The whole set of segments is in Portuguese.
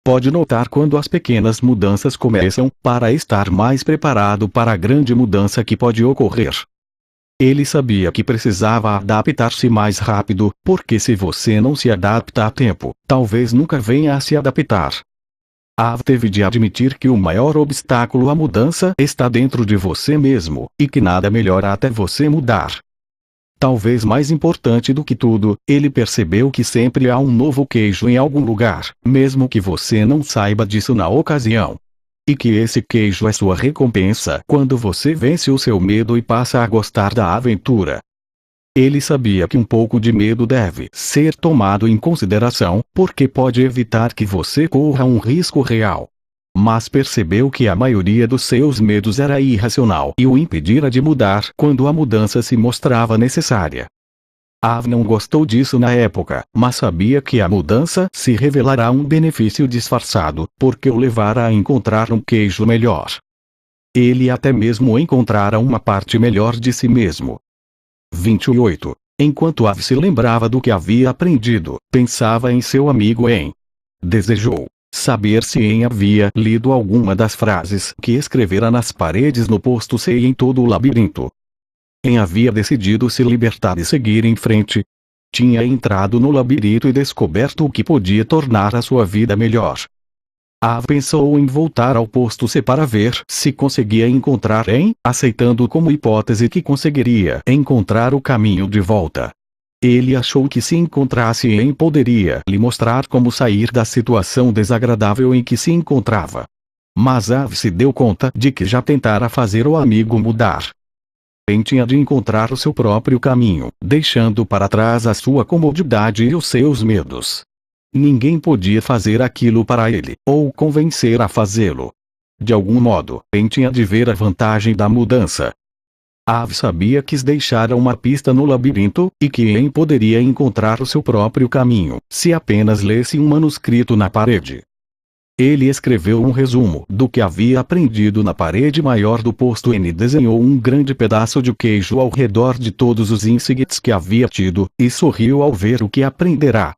pode notar quando as pequenas mudanças começam, para estar mais preparado para a grande mudança que pode ocorrer. Ele sabia que precisava adaptar-se mais rápido, porque se você não se adapta a tempo, talvez nunca venha a se adaptar. Teve de admitir que o maior obstáculo à mudança está dentro de você mesmo, e que nada melhora até você mudar. Talvez mais importante do que tudo, ele percebeu que sempre há um novo queijo em algum lugar, mesmo que você não saiba disso na ocasião. E que esse queijo é sua recompensa quando você vence o seu medo e passa a gostar da aventura. Ele sabia que um pouco de medo deve ser tomado em consideração, porque pode evitar que você corra um risco real. Mas percebeu que a maioria dos seus medos era irracional e o impedira de mudar quando a mudança se mostrava necessária. Não gostou disso na época, mas sabia que a mudança se revelará um benefício disfarçado, porque o levará a encontrar um queijo melhor. Ele até mesmo encontrara uma parte melhor de si mesmo. 28. Enquanto se lembrava do que havia aprendido, pensava em seu amigo En. Desejou saber se En havia lido alguma das frases que escrevera nas paredes no posto C e em todo o labirinto. En havia decidido se libertar e seguir em frente. Tinha entrado no labirinto e descoberto o que podia tornar a sua vida melhor. Pensou em voltar ao posto C para ver se conseguia encontrar En, aceitando como hipótese que conseguiria encontrar o caminho de volta. Ele achou que se encontrasse En poderia lhe mostrar como sair da situação desagradável em que se encontrava. Mas se deu conta de que já tentara fazer o amigo mudar. En tinha de encontrar o seu próprio caminho, deixando para trás a sua comodidade e os seus medos. Ninguém podia fazer aquilo para ele, ou convencer a fazê-lo. De algum modo, En tinha de ver a vantagem da mudança. Sabia que deixara uma pista no labirinto, e que En poderia encontrar o seu próprio caminho, se apenas lesse um manuscrito na parede. Ele escreveu um resumo do que havia aprendido na parede maior do posto N e desenhou um grande pedaço de queijo ao redor de todos os insights que havia tido, e sorriu ao ver o que aprenderá.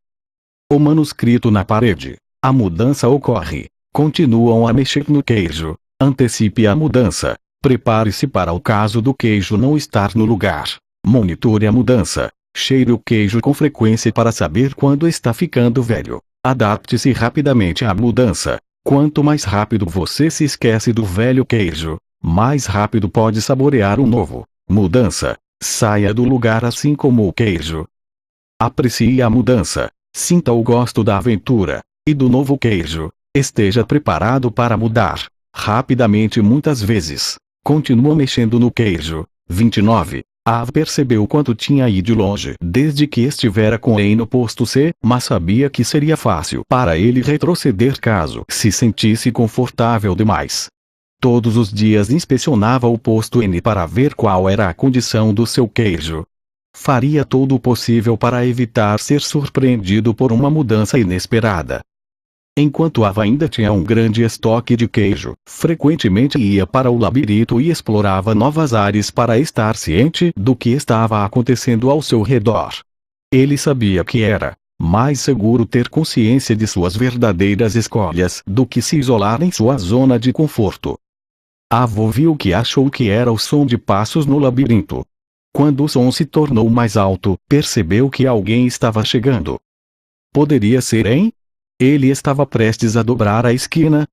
O manuscrito na parede. A mudança ocorre. Continuam a mexer no queijo. Antecipe a mudança. Prepare-se para o caso do queijo não estar no lugar. Monitore a mudança. Cheire o queijo com frequência para saber quando está ficando velho. Adapte-se rapidamente à mudança. Quanto mais rápido você se esquece do velho queijo, mais rápido pode saborear o novo. Mudança. Saia do lugar assim como o queijo. Aprecie a mudança. Sinta o gosto da aventura e do novo queijo. Esteja preparado para mudar rapidamente muitas vezes. Continua mexendo no queijo. 29. Percebeu quanto tinha ido longe desde que estivera com En no posto C, mas sabia que seria fácil para ele retroceder caso se sentisse confortável demais. Todos os dias inspecionava o posto N para ver qual era a condição do seu queijo. Faria todo o possível para evitar ser surpreendido por uma mudança inesperada. Enquanto ainda tinha um grande estoque de queijo, frequentemente ia para o labirinto e explorava novas áreas para estar ciente do que estava acontecendo ao seu redor. Ele sabia que era mais seguro ter consciência de suas verdadeiras escolhas do que se isolar em sua zona de conforto. Ouviu o que achou que era o som de passos no labirinto. Quando o som se tornou mais alto, percebeu que alguém estava chegando. Poderia ser En? Ele estava prestes a dobrar a esquina.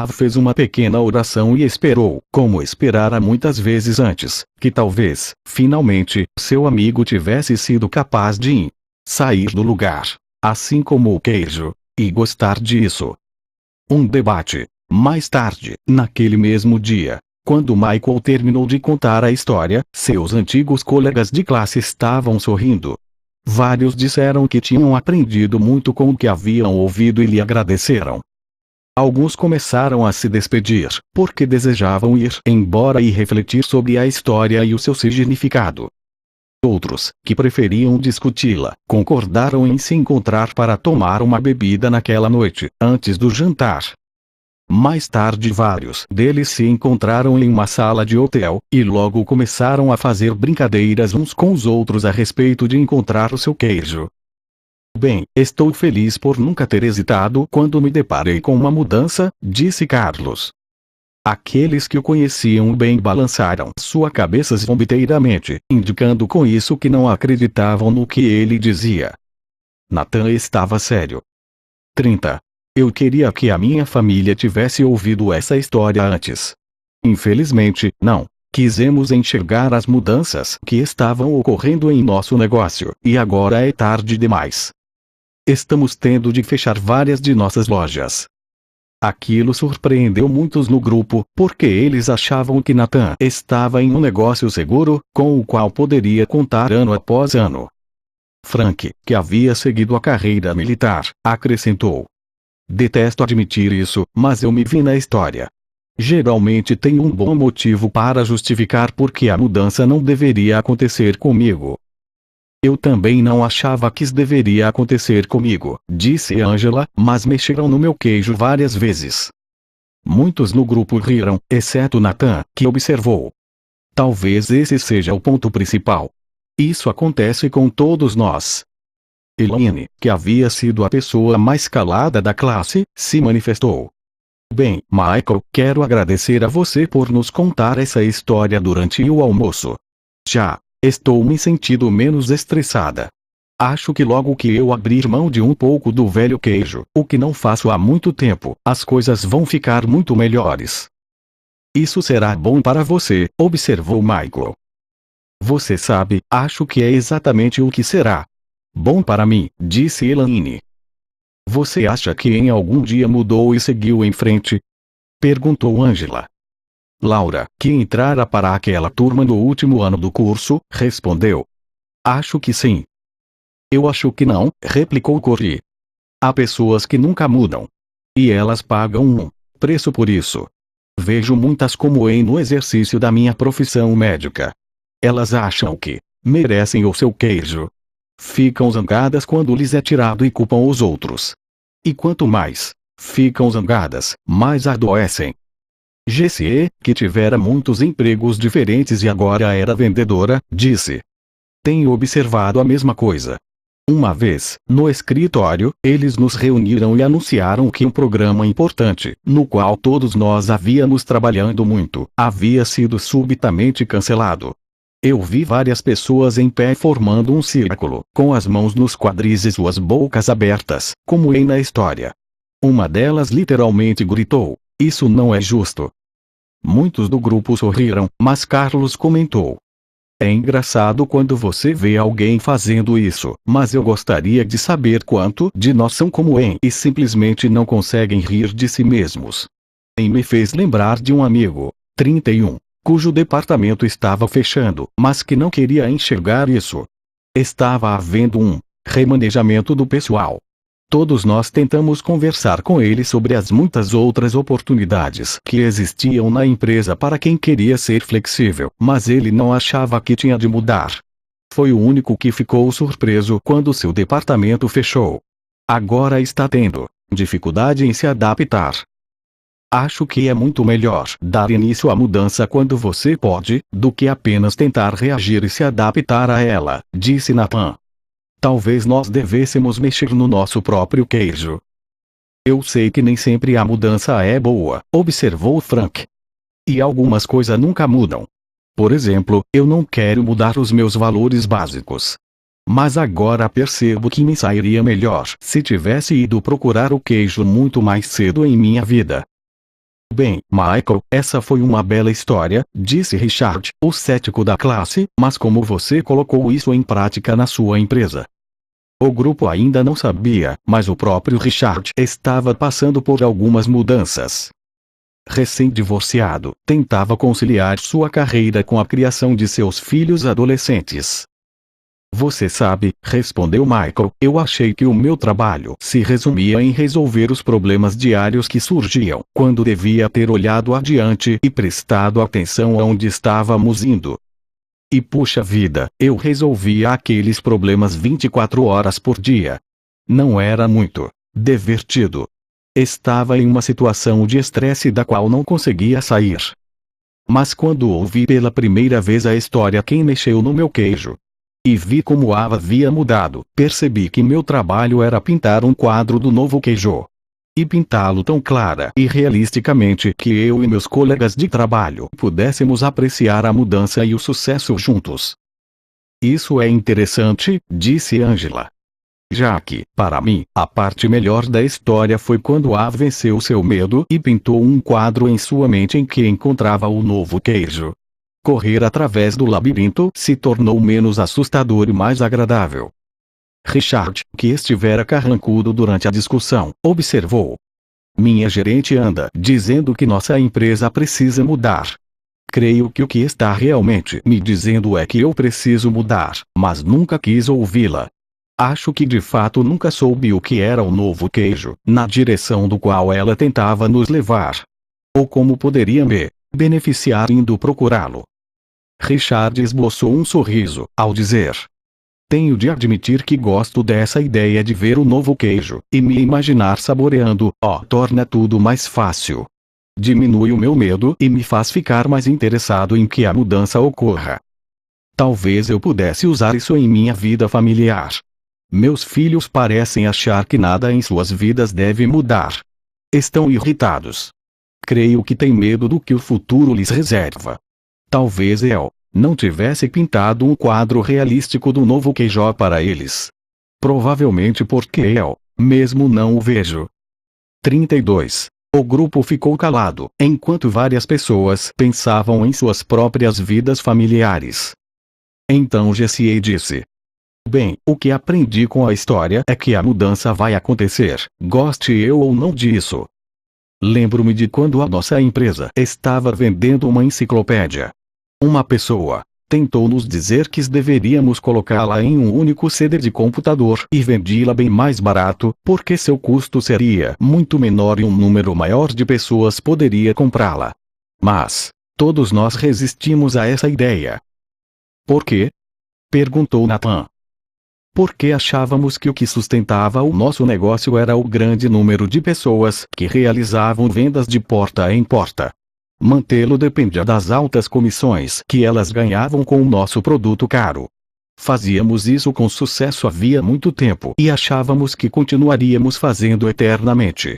Fez uma pequena oração e esperou, como esperara muitas vezes antes, que talvez, finalmente, seu amigo tivesse sido capaz de sair do lugar, assim como o queijo, e gostar disso. Um debate. Mais tarde, naquele mesmo dia, quando Michael terminou de contar a história, seus antigos colegas de classe estavam sorrindo. Vários disseram que tinham aprendido muito com o que haviam ouvido e lhe agradeceram. Alguns começaram a se despedir, porque desejavam ir embora e refletir sobre a história e o seu significado. Outros, que preferiam discuti-la, concordaram em se encontrar para tomar uma bebida naquela noite, antes do jantar. Mais tarde vários deles se encontraram em uma sala de hotel, e logo começaram a fazer brincadeiras uns com os outros a respeito de encontrar o seu queijo. Bem, estou feliz por nunca ter hesitado quando me deparei com uma mudança, disse Carlos. Aqueles que o conheciam bem balançaram sua cabeça zombeteiramente, indicando com isso que não acreditavam no que ele dizia. Nathan estava sério. 30. Eu queria que a minha família tivesse ouvido essa história antes. Infelizmente, não. Quisemos enxergar as mudanças que estavam ocorrendo em nosso negócio, e agora é tarde demais. Estamos tendo de fechar várias de nossas lojas. Aquilo surpreendeu muitos no grupo, porque eles achavam que Nathan estava em um negócio seguro, com o qual poderia contar ano após ano. Frank, que havia seguido a carreira militar, acrescentou: detesto admitir isso, mas eu me vi na história. Geralmente tenho um bom motivo para justificar por que a mudança não deveria acontecer comigo. Eu também não achava que isso deveria acontecer comigo, disse Angela, mas mexeram no meu queijo várias vezes. Muitos no grupo riram, exceto Nathan, que observou. Talvez esse seja o ponto principal. Isso acontece com todos nós. Elaine, que havia sido a pessoa mais calada da classe, se manifestou. Bem, Michael, quero agradecer a você por nos contar essa história durante o almoço. Já estou me sentindo menos estressada. Acho que logo que eu abrir mão de um pouco do velho queijo, o que não faço há muito tempo, as coisas vão ficar muito melhores. Isso será bom para você, observou Michael. Você sabe, acho que é exatamente o que será bom para mim, disse Elaine. Você acha que em algum dia mudou e seguiu em frente? Perguntou Angela. Laura, que entrara para aquela turma no último ano do curso, respondeu. Acho que sim. Eu acho que não, replicou Corey. Há pessoas que nunca mudam. E elas pagam um preço por isso. Vejo muitas como no exercício da minha profissão médica. Elas acham que merecem o seu queijo. Ficam zangadas quando lhes é tirado e culpam os outros. E quanto mais ficam zangadas, mais adoecem. Jessie, que tivera muitos empregos diferentes e agora era vendedora, disse. Tenho observado a mesma coisa. Uma vez, no escritório, eles nos reuniram e anunciaram que um programa importante, no qual todos nós havíamos trabalhando muito, havia sido subitamente cancelado. Eu vi várias pessoas em pé formando um círculo, com as mãos nos quadris e suas bocas abertas, como na história. Uma delas literalmente gritou: isso não é justo. Muitos do grupo sorriram, mas Carlos comentou. É engraçado quando você vê alguém fazendo isso, mas eu gostaria de saber quanto de nós são como e simplesmente não conseguem rir de si mesmos. Me fez lembrar de um amigo, 31, cujo departamento estava fechando, mas que não queria enxergar isso. Estava havendo um remanejamento do pessoal. Todos nós tentamos conversar com ele sobre as muitas outras oportunidades que existiam na empresa para quem queria ser flexível, mas ele não achava que tinha de mudar. Foi o único que ficou surpreso quando seu departamento fechou. Agora está tendo dificuldade em se adaptar. Acho que é muito melhor dar início à mudança quando você pode, do que apenas tentar reagir e se adaptar a ela, disse Nathan. Talvez nós devêssemos mexer no nosso próprio queijo. Eu sei que nem sempre a mudança é boa, observou Frank. E algumas coisas nunca mudam. Por exemplo, eu não quero mudar os meus valores básicos. Mas agora percebo que me sairia melhor se tivesse ido procurar o queijo muito mais cedo em minha vida. Bem, Michael, essa foi uma bela história, disse Richard, o cético da classe, mas como você colocou isso em prática na sua empresa? O grupo ainda não sabia, mas o próprio Richard estava passando por algumas mudanças. Recém-divorciado, tentava conciliar sua carreira com a criação de seus filhos adolescentes. Você sabe, respondeu Michael, eu achei que o meu trabalho se resumia em resolver os problemas diários que surgiam, quando devia ter olhado adiante e prestado atenção aonde estávamos indo. E puxa vida, eu resolvia aqueles problemas 24 horas por dia. Não era muito divertido. Estava em uma situação de estresse da qual não conseguia sair. Mas quando ouvi pela primeira vez a história quem mexeu no meu queijo. E vi como Ava havia mudado. Percebi que meu trabalho era pintar um quadro do novo Keijo. E pintá-lo tão clara e realisticamente que eu e meus colegas de trabalho pudéssemos apreciar a mudança e o sucesso juntos. Isso é interessante, disse Angela. Já que, para mim, a parte melhor da história foi quando Ava venceu seu medo e pintou um quadro em sua mente em que encontrava o novo Keijo. Correr através do labirinto se tornou menos assustador e mais agradável. Richard, que estivera carrancudo durante a discussão, observou. Minha gerente anda dizendo que nossa empresa precisa mudar. Creio que o que está realmente me dizendo é que eu preciso mudar, mas nunca quis ouvi-la. Acho que de fato nunca soube o que era o novo Keijo, na direção do qual ela tentava nos levar. Ou como poderia me beneficiar indo procurá-lo. Richard esboçou um sorriso, ao dizer. Tenho de admitir que gosto dessa ideia de ver o novo Keijo, e me imaginar saboreando, torna tudo mais fácil. Diminui o meu medo e me faz ficar mais interessado em que a mudança ocorra. Talvez eu pudesse usar isso em minha vida familiar. Meus filhos parecem achar que nada em suas vidas deve mudar. Estão irritados. Creio que têm medo do que o futuro lhes reserva. Talvez eu não tivesse pintado um quadro realístico do novo Keijo para eles. Provavelmente porque eu mesmo não o vejo. 32. O grupo ficou calado, enquanto várias pessoas pensavam em suas próprias vidas familiares. Então Jessie disse. Bem, o que aprendi com a história é que a mudança vai acontecer, goste eu ou não disso. Lembro-me de quando a nossa empresa estava vendendo uma enciclopédia. Uma pessoa tentou nos dizer que deveríamos colocá-la em um único CD de computador e vendi-la bem mais barato, porque seu custo seria muito menor e um número maior de pessoas poderia comprá-la. Mas todos nós resistimos a essa ideia. Por quê? Perguntou Nathan. Porque achávamos que o que sustentava o nosso negócio era o grande número de pessoas que realizavam vendas de porta em porta. Mantê-lo dependia das altas comissões que elas ganhavam com o nosso produto caro. Fazíamos isso com sucesso havia muito tempo e achávamos que continuaríamos fazendo eternamente.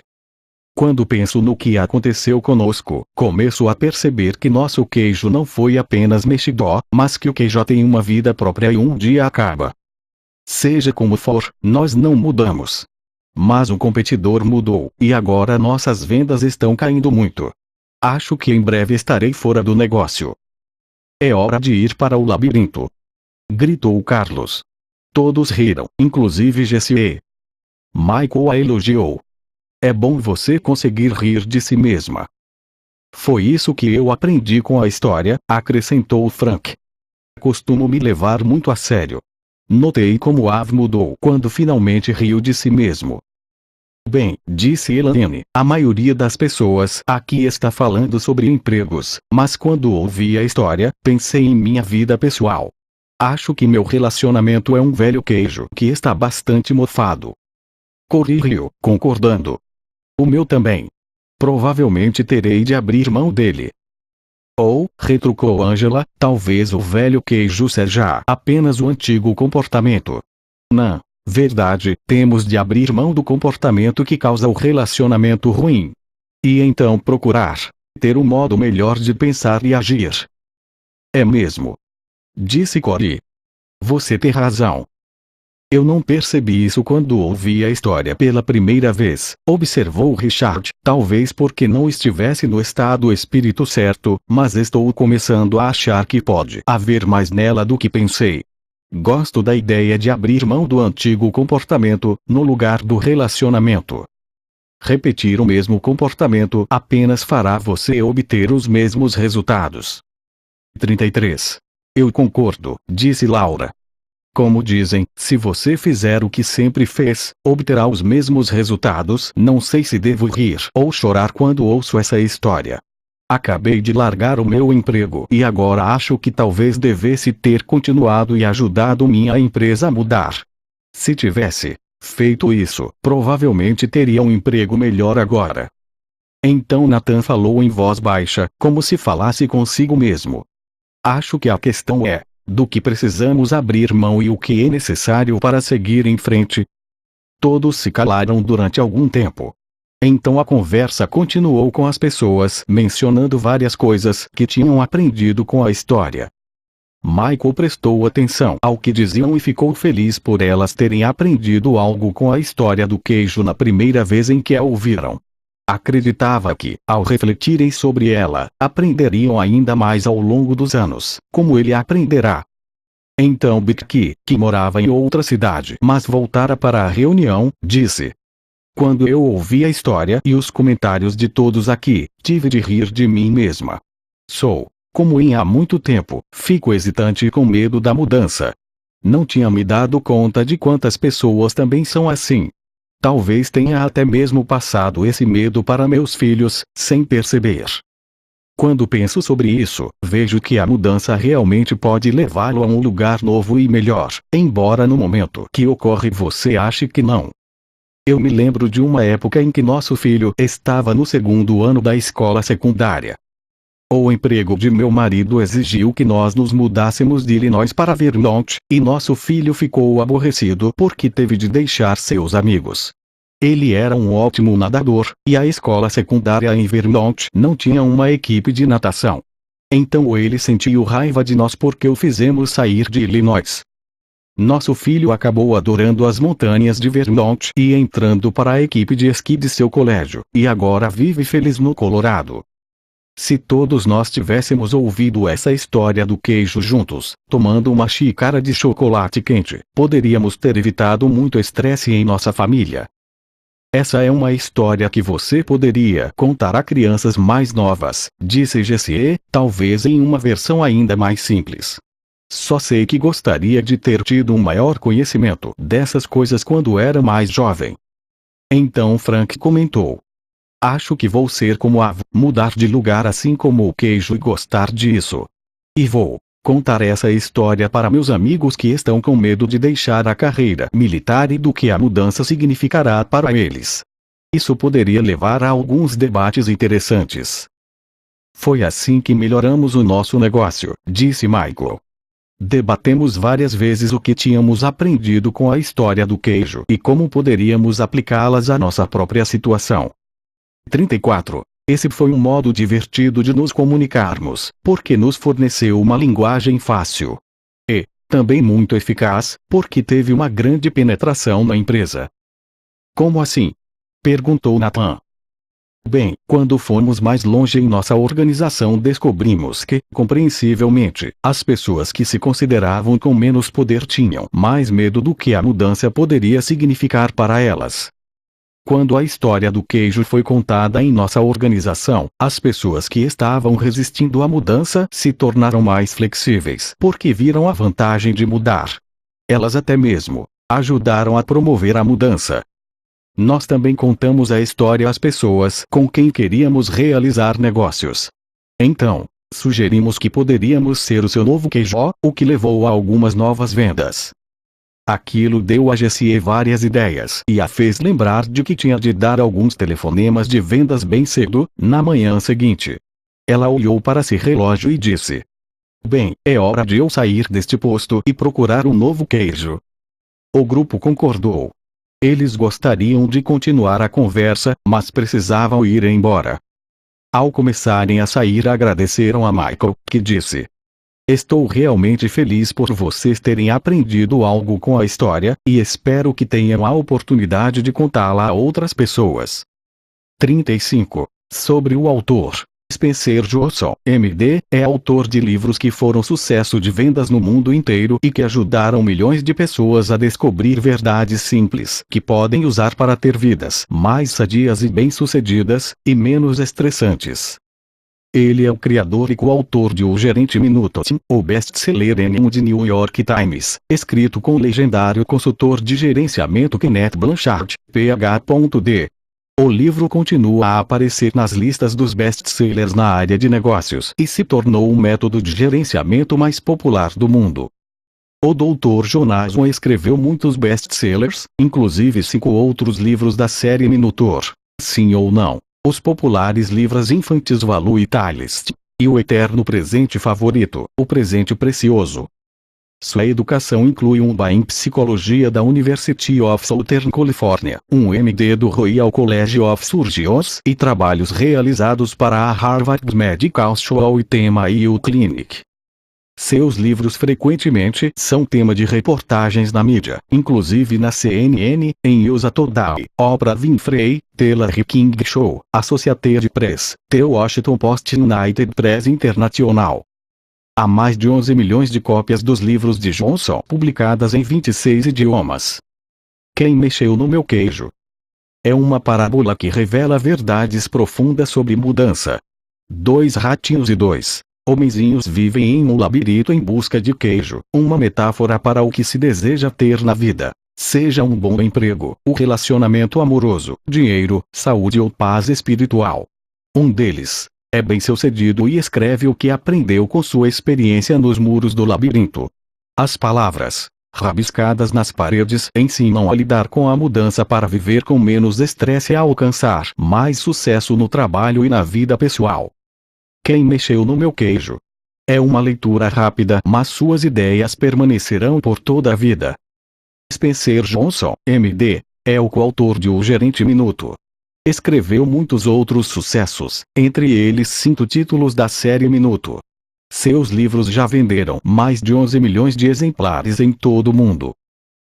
Quando penso no que aconteceu conosco, começo a perceber que nosso Keijo não foi apenas mexido, mas que o Keijo tem uma vida própria e um dia acaba. Seja como for, nós não mudamos. Mas um competidor mudou, e agora nossas vendas estão caindo muito. Acho que em breve estarei fora do negócio. É hora de ir para o labirinto. Gritou Carlos. Todos riram, inclusive Jessie. Michael a elogiou. É bom você conseguir rir de si mesma. Foi isso que eu aprendi com a história, acrescentou Frank. Costumo me levar muito a sério. Notei como Av mudou quando finalmente riu de si mesmo. Bem, disse Elaine, a maioria das pessoas aqui está falando sobre empregos, mas quando ouvi a história, pensei em minha vida pessoal. Acho que meu relacionamento é um velho Keijo que está bastante mofado. Corri riu, concordando. O meu também. Provavelmente terei de abrir mão dele. Ou, retrucou Angela, talvez o velho Keijo seja apenas o antigo comportamento. Não, verdade, temos de abrir mão do comportamento que causa o relacionamento ruim. E então procurar ter um modo melhor de pensar e agir. É mesmo. Disse Corey. Você tem razão. Eu não percebi isso quando ouvi a história pela primeira vez, observou Richard, talvez porque não estivesse no estado espírito certo, mas estou começando a achar que pode haver mais nela do que pensei. Gosto da ideia de abrir mão do antigo comportamento, no lugar do relacionamento. Repetir o mesmo comportamento apenas fará você obter os mesmos resultados. 33. Eu concordo, disse Laura. Como dizem, se você fizer o que sempre fez, obterá os mesmos resultados. Não sei se devo rir ou chorar quando ouço essa história. Acabei de largar o meu emprego e agora acho que talvez devesse ter continuado e ajudado minha empresa a mudar. Se tivesse feito isso, provavelmente teria um emprego melhor agora. Então Nathan falou em voz baixa, como se falasse consigo mesmo. Acho que a questão é, do que precisamos abrir mão e o que é necessário para seguir em frente. Todos se calaram durante algum tempo. Então a conversa continuou com as pessoas mencionando várias coisas que tinham aprendido com a história. Michael prestou atenção ao que diziam e ficou feliz por elas terem aprendido algo com a história do queijo na primeira vez em que a ouviram. Acreditava que, ao refletirem sobre ela, aprenderiam ainda mais ao longo dos anos, como ele aprenderá. Então Becky, que morava em outra cidade mas voltara para a reunião, disse: "Quando eu ouvi a história e os comentários de todos aqui, tive de rir de mim mesma. Como há muito tempo, fico hesitante e com medo da mudança. Não tinha me dado conta de quantas pessoas também são assim. Talvez tenha até mesmo passado esse medo para meus filhos, sem perceber. Quando penso sobre isso, vejo que a mudança realmente pode levá-lo a um lugar novo e melhor, embora no momento que ocorre você ache que não. Eu me lembro de uma época em que nosso filho estava no segundo ano da escola secundária. O emprego de meu marido exigiu que nós nos mudássemos de Illinois para Vermont, e nosso filho ficou aborrecido porque teve de deixar seus amigos. Ele era um ótimo nadador, e a escola secundária em Vermont não tinha uma equipe de natação. Então ele sentiu raiva de nós porque o fizemos sair de Illinois. Nosso filho acabou adorando as montanhas de Vermont e entrando para a equipe de esqui de seu colégio, e agora vive feliz no Colorado. Se todos nós tivéssemos ouvido essa história do queijo juntos, tomando uma xícara de chocolate quente, poderíamos ter evitado muito estresse em nossa família. Essa é uma história que você poderia contar a crianças mais novas, disse Jessie, talvez em uma versão ainda mais simples. Só sei que gostaria de ter tido um maior conhecimento dessas coisas quando era mais jovem. Então Frank comentou: "Acho que vou ser como a mudar de lugar assim como o queijo e gostar disso. E vou contar essa história para meus amigos que estão com medo de deixar a carreira militar e do que a mudança significará para eles. Isso poderia levar a alguns debates interessantes." "Foi assim que melhoramos o nosso negócio", disse Michael. "Debatemos várias vezes o que tínhamos aprendido com a história do queijo e como poderíamos aplicá-las à nossa própria situação." 34. Esse foi um modo divertido de nos comunicarmos, porque nos forneceu uma linguagem fácil. E, também muito eficaz, porque teve uma grande penetração na empresa. "Como assim?" perguntou Nathan. "Bem, quando fomos mais longe em nossa organização descobrimos que, compreensivelmente, as pessoas que se consideravam com menos poder tinham mais medo do que a mudança poderia significar para elas. Quando a história do queijo foi contada em nossa organização, as pessoas que estavam resistindo à mudança se tornaram mais flexíveis porque viram a vantagem de mudar. Elas até mesmo ajudaram a promover a mudança. Nós também contamos a história às pessoas com quem queríamos realizar negócios. Então, sugerimos que poderíamos ser o seu novo queijo, o que levou a algumas novas vendas. Aquilo deu a Jessie várias ideias e a fez lembrar de que tinha de dar alguns telefonemas de vendas bem cedo, na manhã seguinte. Ela olhou para seu relógio e disse: "Bem, é hora de eu sair deste posto e procurar um novo queijo." O grupo concordou. Eles gostariam de continuar a conversa, mas precisavam ir embora. Ao começarem a sair, agradeceram a Michael, que disse: "Estou realmente feliz por vocês terem aprendido algo com a história, e espero que tenham a oportunidade de contá-la a outras pessoas." 35. Sobre o autor. Spencer Johnson, MD, é autor de livros que foram sucesso de vendas no mundo inteiro e que ajudaram milhões de pessoas a descobrir verdades simples que podem usar para ter vidas mais sadias e bem-sucedidas, e menos estressantes. Ele é o criador e coautor de O Gerente Minuto, o best-seller N1 de New York Times, escrito com o legendário consultor de gerenciamento Kenneth Blanchard, Ph.D. O livro continua a aparecer nas listas dos best-sellers na área de negócios e se tornou o método de gerenciamento mais popular do mundo. O Dr. Jonas escreveu muitos best-sellers, inclusive 5 outros livros da série Minutor, Sim ou Não, os populares livros infantis Value Tales, e o eterno presente favorito, O Presente Precioso. Sua educação inclui um BA em Psicologia da University of Southern California, um MD do Royal College of Surgeons e trabalhos realizados para a Harvard Medical School e Mayo Clinic. Seus livros frequentemente são tema de reportagens na mídia, inclusive na CNN, em USA Today, Oprah Winfrey, The Larry King Show, Associated Press, The Washington Post e United Press International. Há mais de 11 milhões de cópias dos livros de Johnson publicadas em 26 idiomas. Quem mexeu no meu queijo? É uma parábola que revela verdades profundas sobre mudança. 2 ratinhos e 2 homenzinhos vivem em um labirinto em busca de queijo, uma metáfora para o que se deseja ter na vida. Seja um bom emprego, o relacionamento amoroso, dinheiro, saúde ou paz espiritual. Um deles é bem-sucedido e escreve o que aprendeu com sua experiência nos muros do labirinto. As palavras, rabiscadas nas paredes, ensinam a lidar com a mudança para viver com menos estresse e a alcançar mais sucesso no trabalho e na vida pessoal. Quem mexeu no meu queijo? É uma leitura rápida, mas suas ideias permanecerão por toda a vida. Spencer Johnson, MD, é o coautor de O Gerente Minuto. Escreveu muitos outros sucessos, entre eles 5 títulos da série Minuto. Seus livros já venderam mais de 11 milhões de exemplares em todo o mundo.